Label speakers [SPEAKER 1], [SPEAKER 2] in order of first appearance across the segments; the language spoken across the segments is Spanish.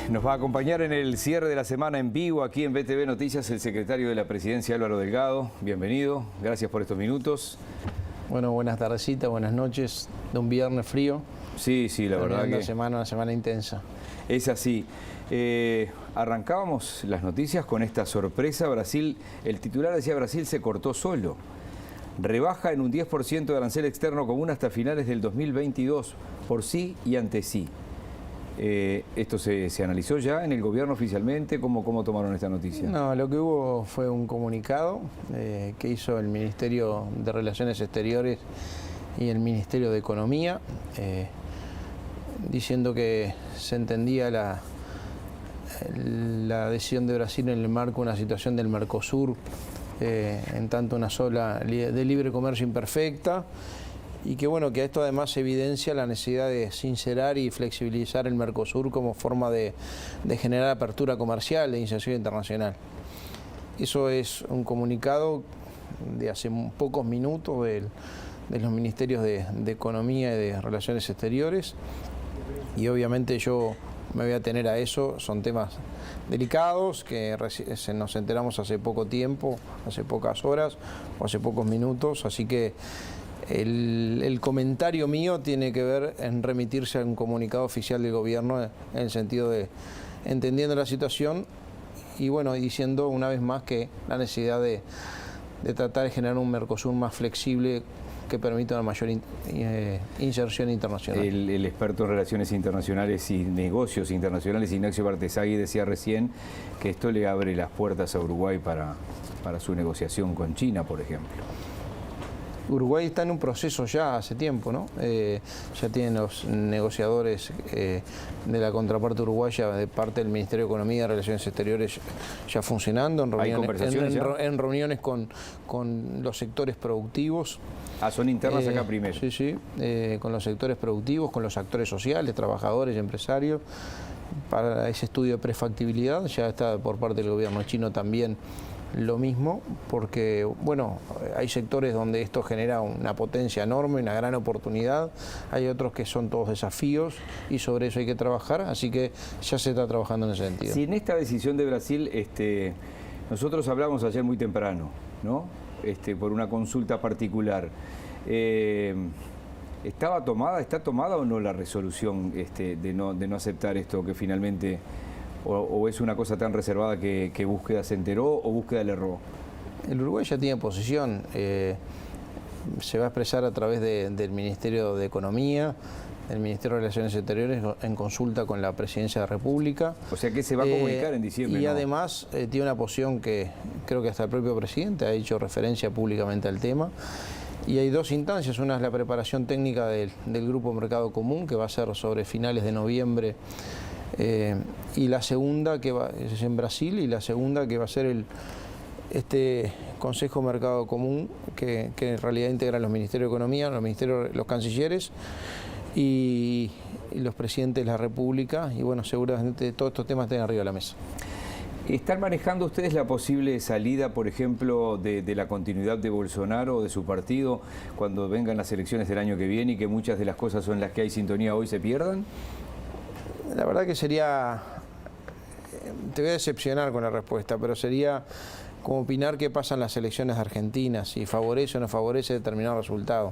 [SPEAKER 1] Nos va a acompañar en el cierre de la semana en vivo aquí en BTV Noticias el secretario de la Presidencia, Álvaro Delgado. Bienvenido, gracias por estos minutos.
[SPEAKER 2] Bueno, buenas tardecitas, buenas noches de un viernes frío.
[SPEAKER 1] Sí, la verdad que...
[SPEAKER 2] Una semana intensa.
[SPEAKER 1] Es así. Arrancábamos las noticias con esta sorpresa. Brasil, el titular decía Brasil se cortó solo. Rebaja en un 10% de arancel externo común hasta finales del 2022, por sí y ante sí. ¿Esto se analizó ya en el gobierno oficialmente? ¿Cómo tomaron esta noticia?
[SPEAKER 2] No, lo que hubo fue un comunicado que hizo el Ministerio de Relaciones Exteriores y el Ministerio de Economía, diciendo que se entendía la decisión de Brasil en el marco de una situación del Mercosur, en tanto una sola de libre comercio imperfecta, y que bueno, que esto además evidencia la necesidad de sincerar y flexibilizar el Mercosur como forma de generar apertura comercial, de inserción internacional. Eso es un comunicado de hace pocos minutos de los Ministerios de Economía y de Relaciones Exteriores, y obviamente yo me voy a atener a eso. Son temas delicados que nos enteramos hace poco tiempo, hace pocas horas o hace pocos minutos, así que el comentario mío tiene que ver en remitirse a un comunicado oficial del gobierno en el sentido de entendiendo la situación y bueno, diciendo una vez más que la necesidad de tratar de generar un Mercosur más flexible que permita una mayor inserción internacional.
[SPEAKER 1] El experto en relaciones internacionales y negocios internacionales, Ignacio Bartesagui, decía recién que esto le abre las puertas a Uruguay para su negociación con China, por ejemplo.
[SPEAKER 2] Uruguay está en un proceso ya hace tiempo, ¿no? Ya tienen los negociadores de la contraparte uruguaya de parte del Ministerio de Economía y Relaciones Exteriores ya funcionando en reuniones con los sectores productivos.
[SPEAKER 1] Ah, son internas acá primero.
[SPEAKER 2] Sí, con los sectores productivos, con los actores sociales, trabajadores y empresarios, para ese estudio de prefactibilidad. Ya está por parte del gobierno chino también lo mismo, porque bueno, hay sectores donde esto genera una potencia enorme, una gran oportunidad, hay otros que son todos desafíos y sobre eso hay que trabajar, así que ya se está trabajando en ese sentido.
[SPEAKER 1] Si en esta decisión de Brasil, nosotros hablamos ayer muy temprano, ¿no? Por una consulta particular. ¿Está tomada o no la resolución de no aceptar esto que finalmente... ¿O es una cosa tan reservada que Búsqueda se enteró o Búsqueda le erró?
[SPEAKER 2] El Uruguay ya tiene posición. Se va a expresar a través del Ministerio de Economía, del Ministerio de Relaciones Exteriores, en consulta con la Presidencia de la República.
[SPEAKER 1] O sea que se va a comunicar en diciembre.
[SPEAKER 2] Y
[SPEAKER 1] ¿no?
[SPEAKER 2] además tiene una posición que creo que hasta el propio presidente ha hecho referencia públicamente al tema. Y hay dos instancias, una es la preparación técnica del Grupo Mercado Común, que va a ser sobre finales de noviembre, y la segunda que es en Brasil, y la segunda que va a ser este Consejo Mercado Común que en realidad integra los Ministerios de Economía, los cancilleres y los presidentes de la República, y bueno, seguramente todos estos temas estén arriba de la mesa.
[SPEAKER 1] ¿Están manejando ustedes la posible salida, por ejemplo, de la continuidad de Bolsonaro o de su partido cuando vengan las elecciones del año que viene y que muchas de las cosas en las que hay sintonía hoy se pierdan?
[SPEAKER 2] La verdad que sería, te voy a decepcionar con la respuesta, pero sería como opinar qué pasa en las elecciones argentinas, si favorece o no favorece determinado resultado.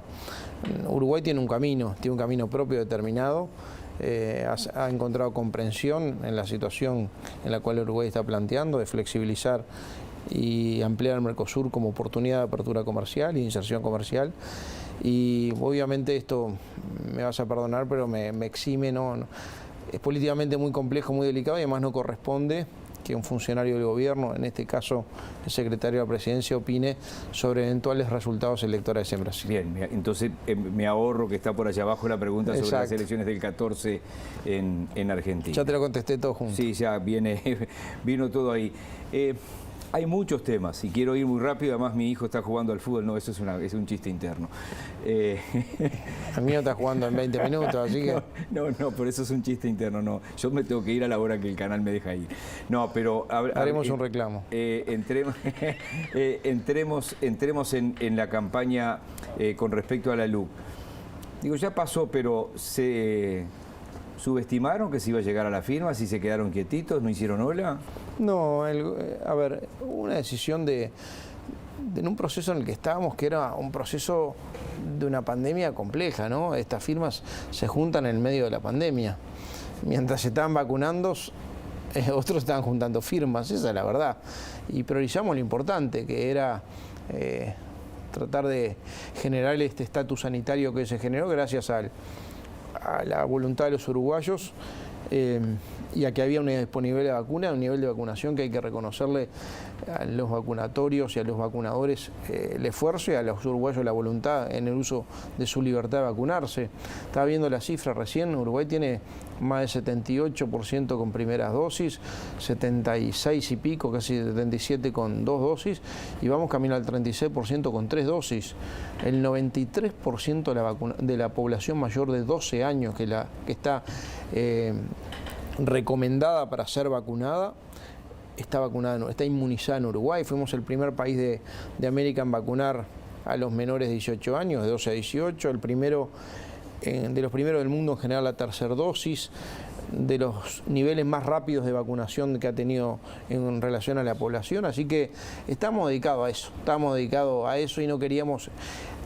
[SPEAKER 2] Uruguay tiene un camino propio determinado, ha encontrado comprensión en la situación en la cual Uruguay está planteando, de flexibilizar y ampliar el Mercosur como oportunidad de apertura comercial y inserción comercial. Y obviamente esto, me vas a perdonar, pero me exime, no es políticamente muy complejo, muy delicado, y además no corresponde que un funcionario del gobierno, en este caso el secretario de la Presidencia, opine sobre eventuales resultados electorales en Brasil.
[SPEAKER 1] Bien, entonces me ahorro que está por allá abajo la pregunta. Exacto. Sobre las elecciones del 14 en Argentina.
[SPEAKER 2] Ya te lo contesté todo junto.
[SPEAKER 1] Sí, ya vino todo ahí. Hay muchos temas y quiero ir muy rápido, además mi hijo está jugando al fútbol, no, eso es un chiste interno.
[SPEAKER 2] El mío está jugando en 20 minutos, así que...
[SPEAKER 1] No, por eso es un chiste interno, no. Yo me tengo que ir a la hora que el canal me deja ir. No, pero...
[SPEAKER 2] Haremos un reclamo.
[SPEAKER 1] Entremos en la campaña con respecto a la LUC. Digo, ya pasó, pero ¿Subestimaron que se iba a llegar a la firma? ¿Si se quedaron quietitos? ¿No hicieron ola?
[SPEAKER 2] No, a ver, una decisión en un proceso en el que estábamos, que era un proceso de una pandemia compleja, ¿no? Estas firmas se juntan en el medio de la pandemia. Mientras se estaban vacunando, otros estaban juntando firmas, esa es la verdad. Y priorizamos lo importante, que era tratar de generar este estatus sanitario que se generó gracias a la voluntad de los uruguayos y a que había una disponibilidad de vacuna, un nivel de vacunación que hay que reconocerle a los vacunatorios y a los vacunadores el esfuerzo y a los uruguayos la voluntad en el uso de su libertad de vacunarse. Estaba viendo la cifra recién, Uruguay tiene más de 78% con primeras dosis, 76 y pico, casi 77 con 2 dosis, y vamos camino al 36% con 3 dosis. El 93% de la población mayor de 12 años que está recomendada para ser vacunada, está vacunada, está inmunizada en Uruguay. Fuimos el primer país de América en vacunar a los menores de 18 años, de 12 a 18, de los primeros del mundo en general la tercera dosis, de los niveles más rápidos de vacunación que ha tenido en relación a la población, así que estamos dedicados a eso y no queríamos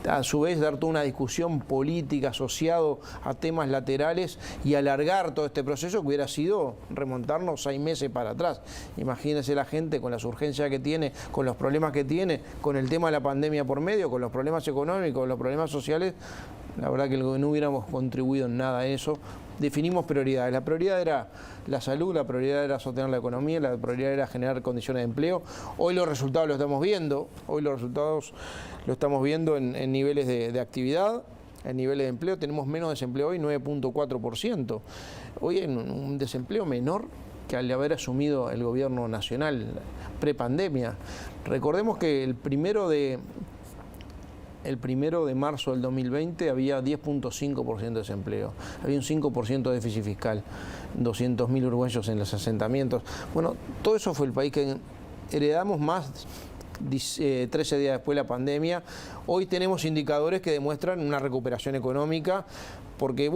[SPEAKER 2] a su vez dar toda una discusión política asociado a temas laterales y alargar todo este proceso que hubiera sido remontarnos 6 meses para atrás. Imagínense la gente con las urgencias que tiene, con los problemas que tiene, con el tema de la pandemia por medio, con los problemas económicos, los problemas sociales. La verdad que no hubiéramos contribuido en nada a eso. Definimos prioridades. La prioridad era la salud, la prioridad era sostener la economía, la prioridad era generar condiciones de empleo. Hoy los resultados los estamos viendo, en niveles de actividad, en niveles de empleo. Tenemos menos desempleo hoy, 9.4%. Hoy hay un desempleo menor que al haber asumido el gobierno nacional prepandemia. Recordemos que el primero de marzo del 2020 había 10.5% de desempleo, había un 5% de déficit fiscal, 200.000 uruguayos en los asentamientos. Bueno, todo eso fue el país que heredamos más 13 días después de la pandemia. Hoy tenemos indicadores que demuestran una recuperación económica porque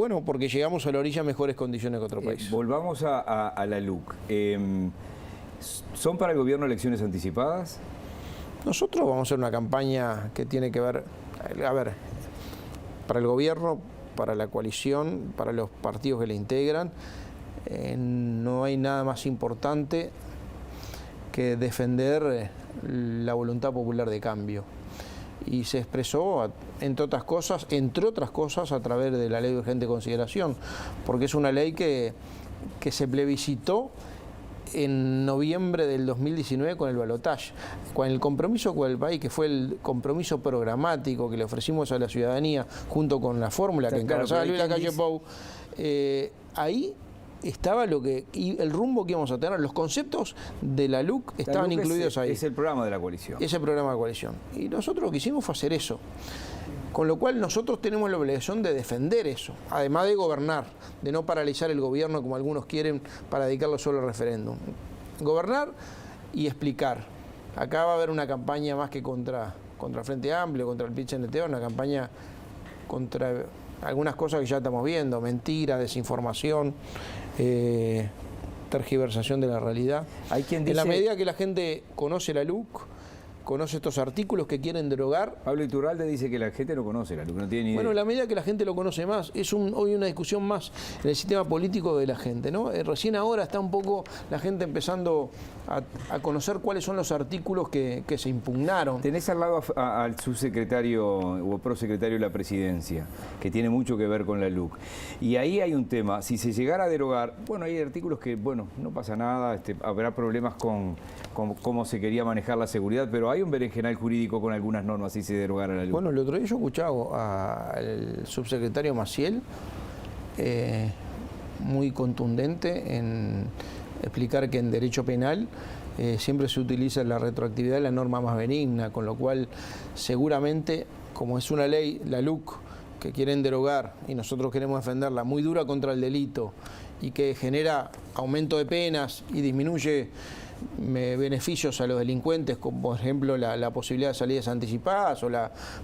[SPEAKER 2] llegamos a la orilla a mejores condiciones que otro país.
[SPEAKER 1] Volvamos a la LUC. ¿Son para el gobierno elecciones anticipadas?
[SPEAKER 2] Nosotros vamos a hacer una campaña que tiene que ver, para el gobierno, para la coalición, para los partidos que le integran, no hay nada más importante que defender la voluntad popular de cambio. Y se expresó, entre otras cosas, a través de la ley de urgente consideración, porque es una ley que se plebiscitó en noviembre del 2019 con el balotaje, con el compromiso con el país, que fue el compromiso programático que le ofrecimos a la ciudadanía junto con la fórmula que encabezaba Luis Lacalle Pou. Ahí estaba el rumbo que íbamos a tener, los conceptos de la LUC estaban incluidos ahí.
[SPEAKER 1] Es el programa de la coalición.
[SPEAKER 2] Es el programa de la coalición. Y nosotros lo que hicimos fue hacer eso. Con lo cual nosotros tenemos la obligación de defender eso, además de gobernar, de no paralizar el gobierno como algunos quieren para dedicarlo solo al referéndum. Gobernar y explicar. Acá va a haber una campaña más que contra Frente Amplio, contra el PIT-CNT, una campaña contra algunas cosas que ya estamos viendo, mentira, desinformación, tergiversación de la realidad.
[SPEAKER 1] Hay quien dice...
[SPEAKER 2] En la medida que la gente conoce la LUC, conoce estos artículos que quieren derogar.
[SPEAKER 1] Pablo Iturralde dice que la gente no conoce la LUC, no tiene ni idea.
[SPEAKER 2] Bueno, en la medida que la gente lo conoce más, es hoy una discusión más en el sistema político de la gente, ¿no? Recién ahora está un poco la gente empezando a conocer cuáles son los artículos que se impugnaron.
[SPEAKER 1] Tenés al lado al subsecretario o prosecretario de la Presidencia, que tiene mucho que ver con la LUC. Y ahí hay un tema, si se llegara a derogar, bueno, hay artículos que, bueno, no pasa nada, habrá problemas con cómo se quería manejar la seguridad, pero hay un berenjenal jurídico con algunas normas si se derogara la LUC.
[SPEAKER 2] Bueno, el otro día yo escuchaba al subsecretario Maciel, muy contundente en explicar que en derecho penal siempre se utiliza la retroactividad, la norma más benigna, con lo cual seguramente, como es una ley, la LUC, que quieren derogar y nosotros queremos defenderla, muy dura contra el delito y que genera aumento de penas y disminuye beneficios a los delincuentes, como por ejemplo la posibilidad de salidas anticipadas o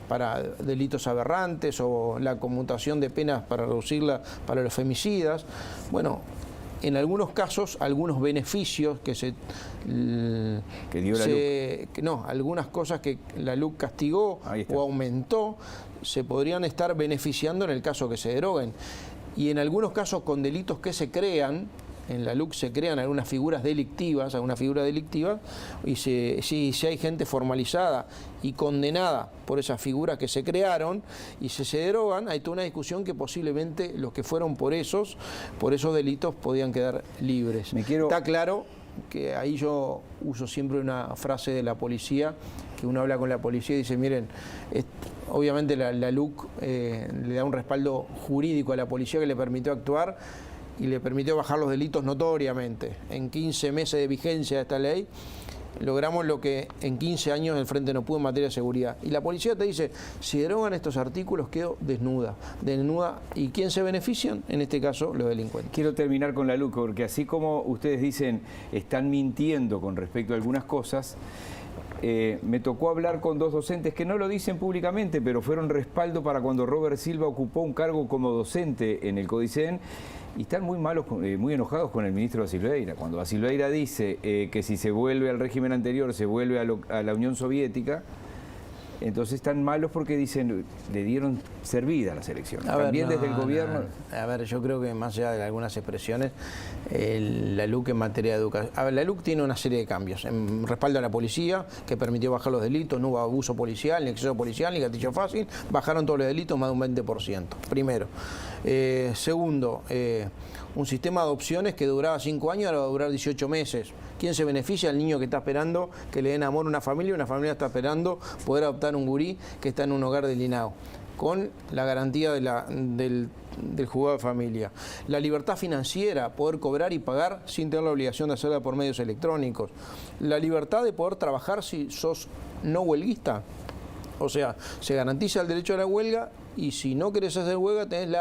[SPEAKER 2] para delitos aberrantes o la conmutación de penas para reducirla para los femicidas. Bueno, en algunos casos, algunos beneficios que
[SPEAKER 1] dio la LUC.
[SPEAKER 2] No, algunas cosas que la LUC castigó o aumentó, se podrían estar beneficiando en el caso que se deroguen. Y en algunos casos con delitos que se crean, en la LUC se crean algunas figuras delictivas, y si hay gente formalizada y condenada por esas figuras que se crearon y se derogan, hay toda una discusión que posiblemente los que fueron por esos delitos podían quedar libres. Está claro que ahí yo uso siempre una frase de la policía, que uno habla con la policía y dice, miren, obviamente la LUC le da un respaldo jurídico a la policía que le permitió actuar y le permitió bajar los delitos notoriamente. En 15 meses de vigencia de esta ley, logramos lo que en 15 años el Frente no pudo en materia de seguridad. Y la policía te dice, si derogan estos artículos, quedo desnuda. ¿Y quién se benefician? En este caso, los delincuentes.
[SPEAKER 1] Quiero terminar con la LUC, porque así como ustedes dicen, están mintiendo con respecto a algunas cosas, me tocó hablar con dos docentes que no lo dicen públicamente, pero fueron respaldo para cuando Robert Silva ocupó un cargo como docente en el CODICEN, y están muy enojados con el ministro da Silveira. Cuando da Silveira dice que si se vuelve al régimen anterior, se vuelve a la Unión Soviética, entonces están malos porque dicen, le dieron servida a las elecciones. También desde el gobierno...
[SPEAKER 2] A ver, yo creo que más allá de algunas expresiones, la LUC en materia de educación... A ver, la LUC tiene una serie de cambios. En respaldo a la policía, que permitió bajar los delitos, no hubo abuso policial, ni exceso policial, ni gatillo fácil, bajaron todos los delitos más de un 20%, primero. Segundo, un sistema de adopciones que duraba 5 años, ahora va a durar 18 meses. ¿Quién se beneficia? El niño que está esperando que le den amor a una familia está esperando poder adoptar un gurí que está en un hogar del INAO, con la garantía del juzgado de familia. La libertad financiera, poder cobrar y pagar sin tener la obligación de hacerla por medios electrónicos. La libertad de poder trabajar si sos no huelguista. O sea, se garantiza el derecho a la huelga y si no querés hacer huelga tenés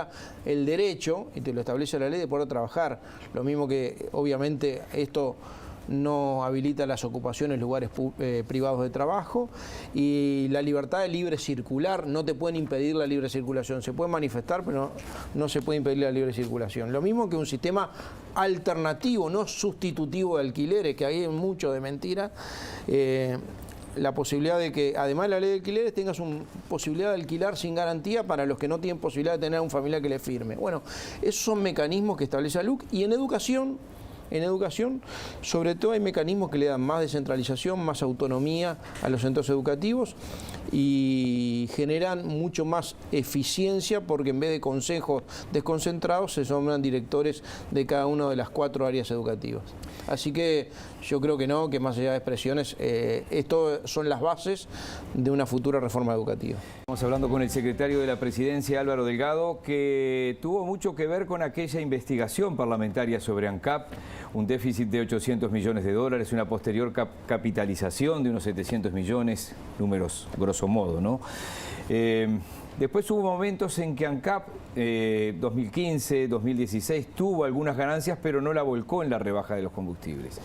[SPEAKER 2] el derecho, y te lo establece la ley, de poder trabajar. Lo mismo que obviamente esto no habilita las ocupaciones en lugares privados de trabajo, y la libertad de libre circular, no te pueden impedir la libre circulación, se puede manifestar pero no se puede impedir la libre circulación. Lo mismo que un sistema alternativo, no sustitutivo de alquileres, que hay mucho de mentira, la posibilidad de que, además de la ley de alquileres, tengas posibilidad de alquilar sin garantía para los que no tienen posibilidad de tener a un familiar que le firme. Bueno, esos son mecanismos que establece la LUC, y en educación, sobre todo, hay mecanismos que le dan más descentralización, más autonomía a los centros educativos y generan mucho más eficiencia, porque en vez de consejos desconcentrados se nombran directores de cada una de las 4 áreas educativas. Así que yo creo que más allá de expresiones, esto son las bases de una futura reforma educativa.
[SPEAKER 1] Estamos hablando con el secretario de la Presidencia, Álvaro Delgado, que tuvo mucho que ver con aquella investigación parlamentaria sobre ANCAP, un déficit de 800 millones de dólares, una posterior capitalización de unos 700 millones, números grosso modo, ¿no? Después hubo momentos en que ANCAP, 2015, 2016, tuvo algunas ganancias, pero no la volcó en la rebaja de los combustibles.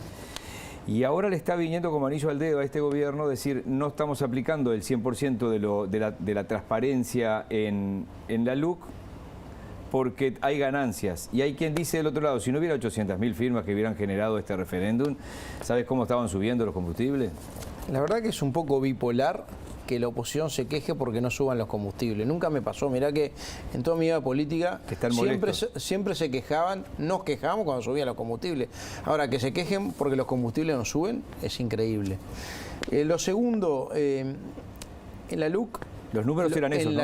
[SPEAKER 1] Y ahora le está viniendo como anillo al dedo a este gobierno decir, no estamos aplicando el 100% de la transparencia en la LUC, porque hay ganancias. Y hay quien dice del otro lado, si no hubiera 800.000 firmas que hubieran generado este referéndum, ¿sabes cómo estaban subiendo los combustibles?
[SPEAKER 2] La verdad que es un poco bipolar que la oposición se queje porque no suban los combustibles. Nunca me pasó, mirá que en toda mi vida política siempre se quejaban, nos quejábamos cuando subían los combustibles. Ahora, que se quejen porque los combustibles no suben, es increíble. Lo segundo, en la LUC...
[SPEAKER 1] Los números eran esos,
[SPEAKER 2] En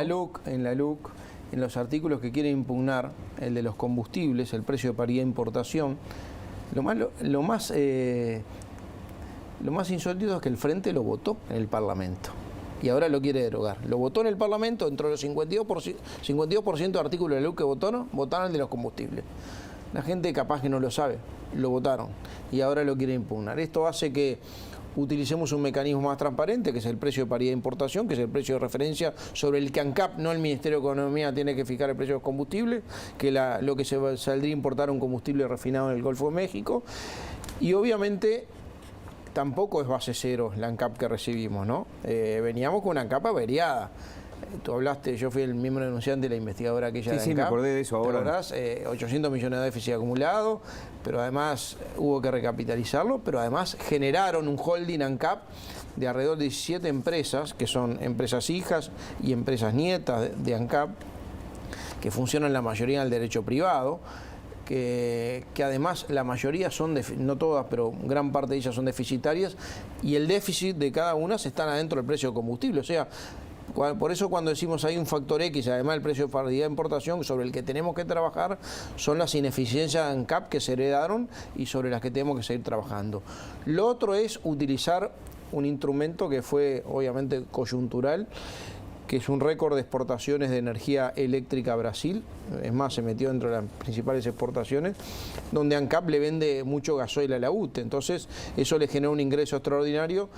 [SPEAKER 2] la LUC, en los artículos que quieren impugnar, el de los combustibles, el precio de paridad de importación, lo más insólito es que el Frente lo votó en el Parlamento y ahora lo quiere derogar. Lo votó en el Parlamento, entre los 52% de artículos de la LUC que votaron el de los combustibles. La gente capaz que no lo sabe, lo votaron y ahora lo quiere impugnar. Esto hace que utilicemos un mecanismo más transparente, que es el precio de paridad de importación, que es el precio de referencia sobre el que ANCAP, no el Ministerio de Economía, tiene que fijar el precio de los combustibles, que lo que saldría a importar un combustible refinado en el Golfo de México. Y obviamente tampoco es base cero la ANCAP que recibimos, ¿no? Veníamos con una ANCAP averiada. Tú hablaste, yo fui el miembro denunciante de la investigadora aquella de ANCAP.
[SPEAKER 1] Sí, me acordé de eso ahora.
[SPEAKER 2] 800 millones de déficit acumulado, pero además hubo que recapitalizarlo, pero además generaron un holding ANCAP de alrededor de 17 empresas, que son empresas hijas y empresas nietas de ANCAP, que funcionan la mayoría en el derecho privado, que además la mayoría son, no todas, pero gran parte de ellas son deficitarias, y el déficit de cada una se están adentro del precio del combustible. O sea, por eso cuando decimos hay un factor X, además del precio de paridad de importación, sobre el que tenemos que trabajar, son las ineficiencias de ANCAP que se heredaron y sobre las que tenemos que seguir trabajando. Lo otro es utilizar un instrumento que fue obviamente coyuntural, que es un récord de exportaciones de energía eléctrica a Brasil. Es más, se metió dentro de las principales exportaciones, donde ANCAP le vende mucho gasoil a la UTE. Entonces, eso le generó un ingreso extraordinario.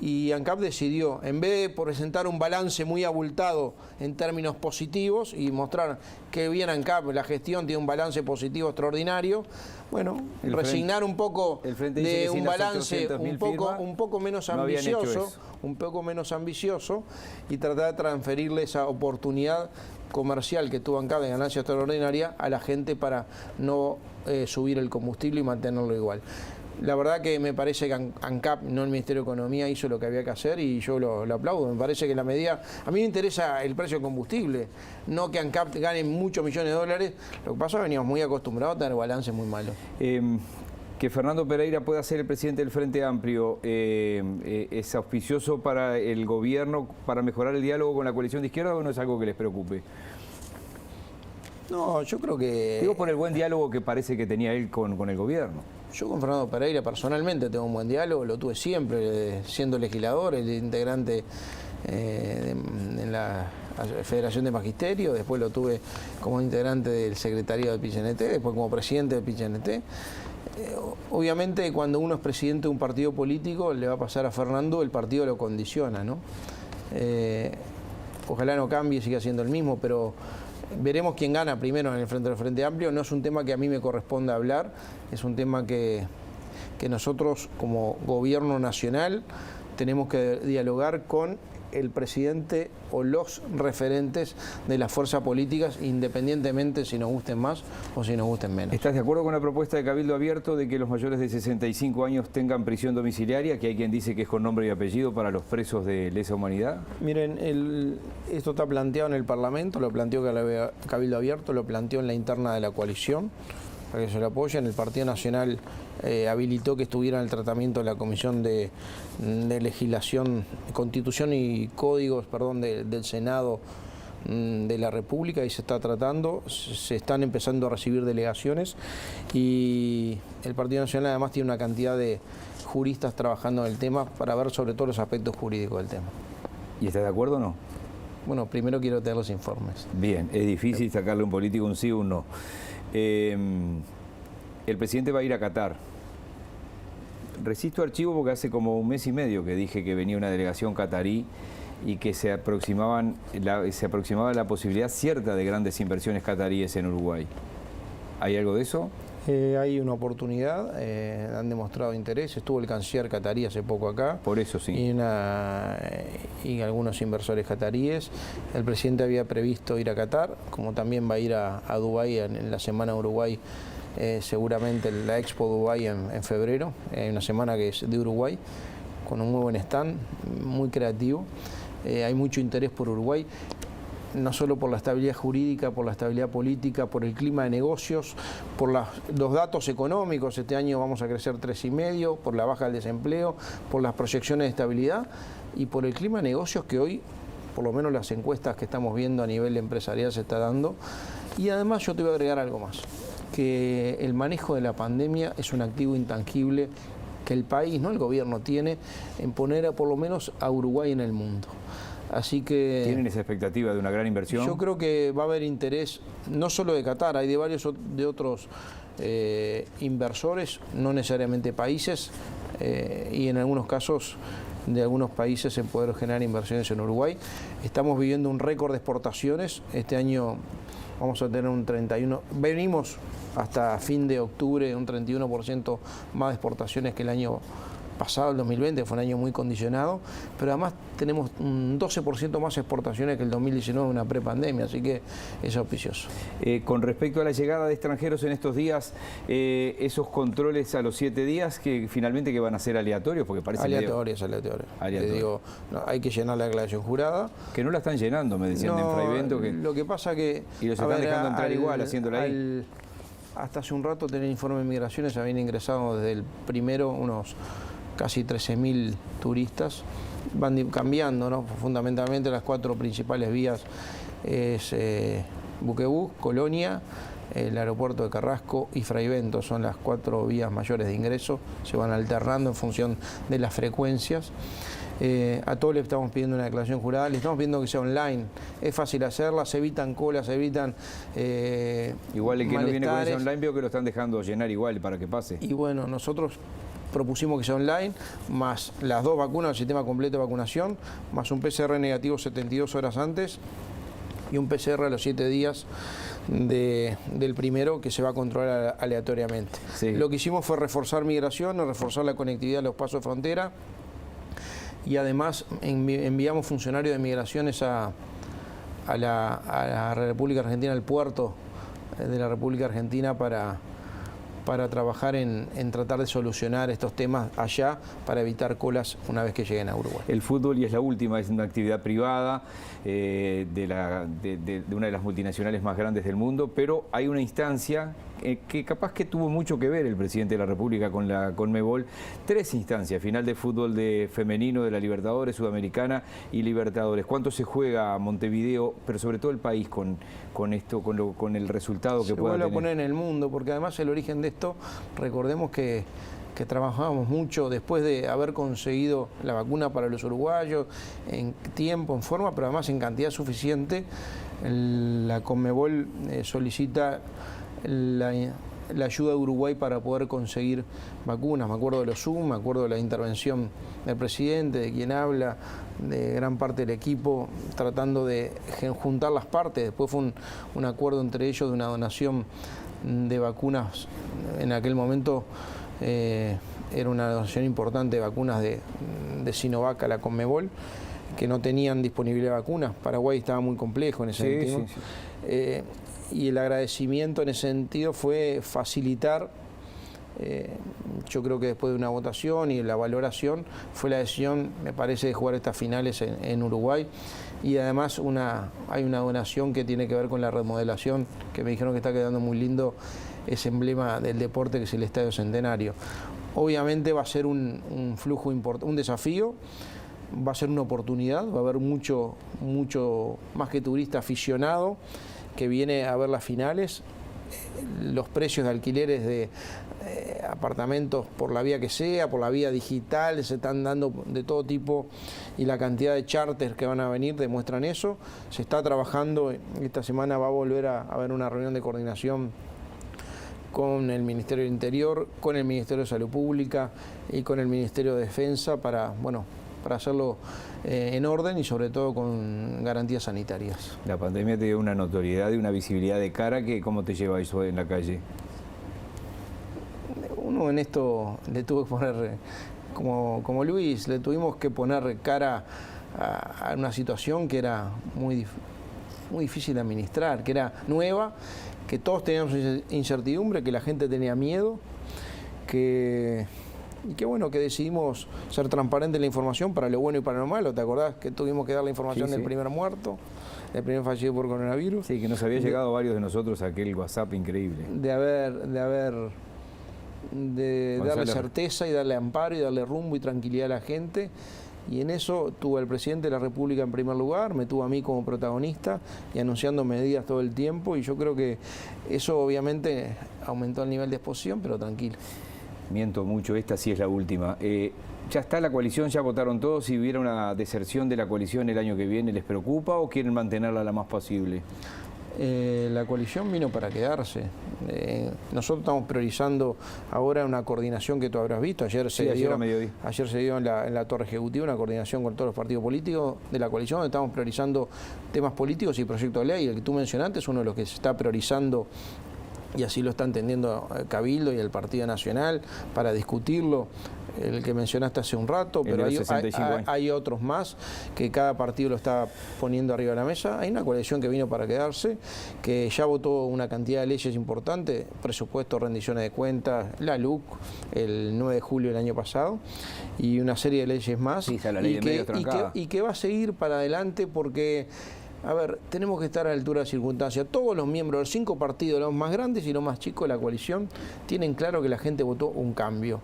[SPEAKER 2] Y ANCAP decidió, en vez de presentar un balance muy abultado en términos positivos y mostrar que bien ANCAP, la gestión tiene un balance positivo extraordinario, bueno, resignar un poco de un balance un poco menos ambicioso, y tratar de transferirle esa oportunidad comercial que tuvo ANCAP de ganancia extraordinaria a la gente para no subir el combustible y mantenerlo igual. La verdad que me parece que ANCAP, no el Ministerio de Economía, hizo lo que había que hacer y yo lo aplaudo. Me parece que la medida... A mí me interesa el precio del combustible, no que ANCAP gane muchos millones de dólares. Lo que pasa es que veníamos muy acostumbrados a tener balances muy malos.
[SPEAKER 1] Que Fernando Pereira pueda ser el presidente del Frente Amplio es auspicioso para el gobierno, para mejorar el diálogo con la coalición de izquierda, ¿o no es algo que les preocupe?
[SPEAKER 2] No, yo creo que...
[SPEAKER 1] Digo por el buen diálogo que parece que tenía él con el gobierno.
[SPEAKER 2] Yo con Fernando Pereira personalmente tengo un buen diálogo, lo tuve siempre, siendo legislador, el integrante en la Federación de Magisterio, después lo tuve como integrante del secretariado del PIT-CNT, después como presidente del PIT-CNT. Obviamente cuando uno es presidente de un partido político, le va a pasar a Fernando, el partido lo condiciona, ¿no? Ojalá no cambie, siga siendo el mismo, pero... Veremos quién gana primero en el Frente Amplio. No es un tema que a mí me corresponda hablar, es un tema que nosotros como gobierno nacional tenemos que dialogar con el presidente o los referentes de las fuerzas políticas, independientemente si nos gusten más o si nos gusten menos.
[SPEAKER 1] ¿Estás de acuerdo con la propuesta de Cabildo Abierto de que los mayores de 65 años tengan prisión domiciliaria, que hay quien dice que es con nombre y apellido para los presos de lesa humanidad?
[SPEAKER 2] Miren, esto está planteado en el Parlamento, lo planteó Cabildo Abierto, lo planteó en la interna de la coalición, para que se lo apoyen. El Partido Nacional habilitó que estuviera en el tratamiento de la Comisión de Legislación, Constitución y Códigos, del Senado de la República, y se está tratando, se están empezando a recibir delegaciones, y el Partido Nacional además tiene una cantidad de juristas trabajando en el tema para ver sobre todo los aspectos jurídicos del tema.
[SPEAKER 1] ¿Y estás de acuerdo o no?
[SPEAKER 2] Bueno, primero quiero tener los informes.
[SPEAKER 1] Bien, es difícil sacarle a un político un sí o un no. El presidente va a ir a Qatar. Resisto archivo porque hace como un mes y medio que dije que venía una delegación catarí y que se aproximaba la posibilidad cierta de grandes inversiones cataríes en Uruguay. ¿Hay algo de eso?
[SPEAKER 2] Hay una oportunidad, han demostrado interés, estuvo el canciller catarí hace poco acá.
[SPEAKER 1] Por eso sí.
[SPEAKER 2] Y algunos inversores cataríes. El presidente había previsto ir a Qatar, como también va a ir a Dubái en la Semana de Uruguay, seguramente la Expo Dubái en febrero, una semana que es de Uruguay, con un muy buen stand, muy creativo. Hay mucho interés por Uruguay, no solo por la estabilidad jurídica, por la estabilidad política, por el clima de negocios, por los datos económicos. Este año vamos a crecer 3,5%, por la baja del desempleo, por las proyecciones de estabilidad y por el clima de negocios que hoy, por lo menos las encuestas que estamos viendo a nivel empresarial, se está dando. Y además yo te voy a agregar algo más, que el manejo de la pandemia es un activo intangible que el país, no el gobierno, tiene en poner por lo menos a Uruguay en el mundo. Así que...
[SPEAKER 1] ¿Tienen esa expectativa de una gran inversión?
[SPEAKER 2] Yo creo que va a haber interés, no solo de Qatar, hay de varios de otros inversores, no necesariamente países, y en algunos casos de algunos países en poder generar inversiones en Uruguay. Estamos viviendo un récord de exportaciones. Este año vamos a tener un 31%, venimos hasta fin de octubre un 31% más de exportaciones que el año pasado, el 2020, fue un año muy condicionado, pero además tenemos un 12% más exportaciones que el 2019, una prepandemia, así que es auspicioso.
[SPEAKER 1] Con respecto a la llegada de extranjeros en estos días, esos controles a los 7 días, que finalmente que van a ser aleatorios, porque parece
[SPEAKER 2] aleatorios. Digo, no, hay que llenar la declaración jurada.
[SPEAKER 1] Que no la están llenando, me decían en Fraivento.
[SPEAKER 2] Lo que pasa que...
[SPEAKER 1] Y los están dejando entrar igual, haciéndola ahí.
[SPEAKER 2] Hasta hace un rato tenía informe de migraciones, habían ingresado desde el primero unos casi 13.000 turistas. Van cambiando, ¿no? Fundamentalmente las 4 principales vías es Buquebus, Colonia, el aeropuerto de Carrasco y Fraivento. Son las 4 vías mayores de ingreso, se van alternando en función de las frecuencias. A todos les estamos pidiendo una declaración jurada, les estamos pidiendo que sea online, es fácil hacerla, se evitan colas, se evitan
[SPEAKER 1] igual el que no viene con ese online veo que lo están dejando llenar igual para que pase.
[SPEAKER 2] Y bueno, nosotros propusimos que sea online, más las 2 vacunas, el sistema completo de vacunación, más un PCR negativo 72 horas antes y un PCR a los 7 días del primero, que se va a controlar aleatoriamente.
[SPEAKER 1] Sí.
[SPEAKER 2] Lo que hicimos fue reforzar migración, reforzar la conectividad de los pasos de frontera, y además enviamos funcionarios de migraciones a la República Argentina, al puerto de la República Argentina, para trabajar en tratar de solucionar estos temas allá para evitar colas una vez que lleguen a Uruguay.
[SPEAKER 1] El fútbol, y es la última, es una actividad privada de una de las multinacionales más grandes del mundo, pero hay una instancia que capaz que tuvo mucho que ver el presidente de la República con la Conmebol. 3 instancias: final de fútbol de femenino de la Libertadores, Sudamericana y Libertadores. ¿Cuánto se juega Montevideo, pero sobre todo el país, con esto, con el resultado que pueda tener?
[SPEAKER 2] Se vuelve a poner en el mundo, porque además el origen de esto, recordemos que trabajábamos mucho después de haber conseguido la vacuna para los uruguayos en tiempo, en forma, pero además en cantidad suficiente. La Conmebol solicita la ayuda de Uruguay para poder conseguir vacunas. Me acuerdo de los Zoom, me acuerdo de la intervención del presidente, de quien habla, de gran parte del equipo, tratando de juntar las partes. Después fue un acuerdo entre ellos de una donación de vacunas. En aquel momento era una donación importante de vacunas de Sinovac a la Conmebol, que no tenían disponibilidad de vacunas. Paraguay estaba muy complejo en ese sentido. Sí. Y el agradecimiento en ese sentido fue facilitar, yo creo que después de una votación y la valoración, fue la decisión, me parece, de jugar estas finales en Uruguay. Y además hay una donación que tiene que ver con la remodelación, que me dijeron que está quedando muy lindo, ese emblema del deporte que es el Estadio Centenario. Obviamente va a ser un flujo importante, un desafío, va a ser una oportunidad, va a haber mucho más que turista aficionado que viene a ver las finales. Los precios de alquileres de apartamentos, por la vía que sea, por la vía digital, se están dando de todo tipo, y la cantidad de charters que van a venir demuestran eso. Se está trabajando, esta semana va a volver a haber una reunión de coordinación con el Ministerio del Interior, con el Ministerio de Salud Pública y con el Ministerio de Defensa para hacerlo en orden y sobre todo con garantías sanitarias.
[SPEAKER 1] La pandemia te dio una notoriedad y una visibilidad de cara, que ¿cómo te lleva eso en la calle?
[SPEAKER 2] Uno en esto le tuvo que poner, como Luis, le tuvimos que poner cara a una situación que era muy difícil de administrar, que era nueva, que todos teníamos incertidumbre, que la gente tenía miedo, y que bueno, que decidimos ser transparentes en la información para lo bueno y para lo malo. ¿Te acordás que tuvimos que dar la información del primer muerto, del primer fallecido por coronavirus?
[SPEAKER 1] Sí, que nos había llegado a varios de nosotros aquel WhatsApp increíble.
[SPEAKER 2] De darle certeza y darle amparo y darle rumbo y tranquilidad a la gente. Y en eso tuvo al presidente de la República en primer lugar, me tuvo a mí como protagonista y anunciando medidas todo el tiempo, y yo creo que eso obviamente aumentó el nivel de exposición, pero tranquilo.
[SPEAKER 1] Miento mucho, esta sí es la última. ¿Ya está la coalición? ¿Ya votaron todos? Si hubiera una deserción de la coalición el año que viene, ¿les preocupa o quieren mantenerla la más posible?
[SPEAKER 2] La coalición vino para quedarse. Nosotros estamos priorizando ahora una coordinación que tú habrás visto. Ayer se dio en la Torre Ejecutiva una coordinación con todos los partidos políticos de la coalición, donde estamos priorizando temas políticos y proyectos de ley. El que tú mencionaste es uno de los que se está priorizando, y así lo está entendiendo Cabildo y el Partido Nacional, para discutirlo el que mencionaste hace un rato, pero hay otros más que cada partido lo está poniendo arriba de la mesa. Hay una coalición que vino para quedarse, que ya votó una cantidad de leyes importantes, presupuesto, rendiciones de cuentas, la LUC, el 9 de julio del año pasado, y una serie de leyes más,
[SPEAKER 1] sí, la ley
[SPEAKER 2] y que va a seguir para adelante porque... A ver, tenemos que estar a la altura de las circunstancias. Todos los miembros de los 5 partidos, los más grandes y los más chicos de la coalición, tienen claro que la gente votó un cambio.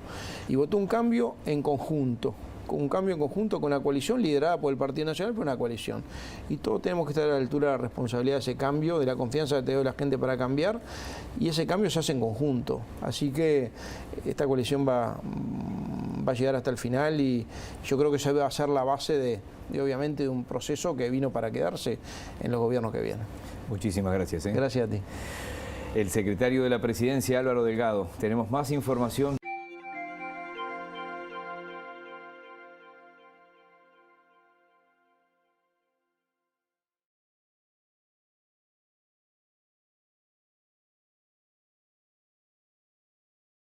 [SPEAKER 2] Y votó un cambio en conjunto. Un cambio en conjunto con una coalición liderada por el Partido Nacional, pero una coalición. Y todos tenemos que estar a la altura de la responsabilidad de ese cambio, de la confianza que te dio la gente para cambiar. Y ese cambio se hace en conjunto. Así que esta coalición va a llegar hasta el final y yo creo que esa va a ser la base de obviamente de un proceso que vino para quedarse en los gobiernos que vienen.
[SPEAKER 1] Muchísimas gracias.
[SPEAKER 2] Gracias a ti.
[SPEAKER 1] El secretario de la Presidencia, Álvaro Delgado. Tenemos más información.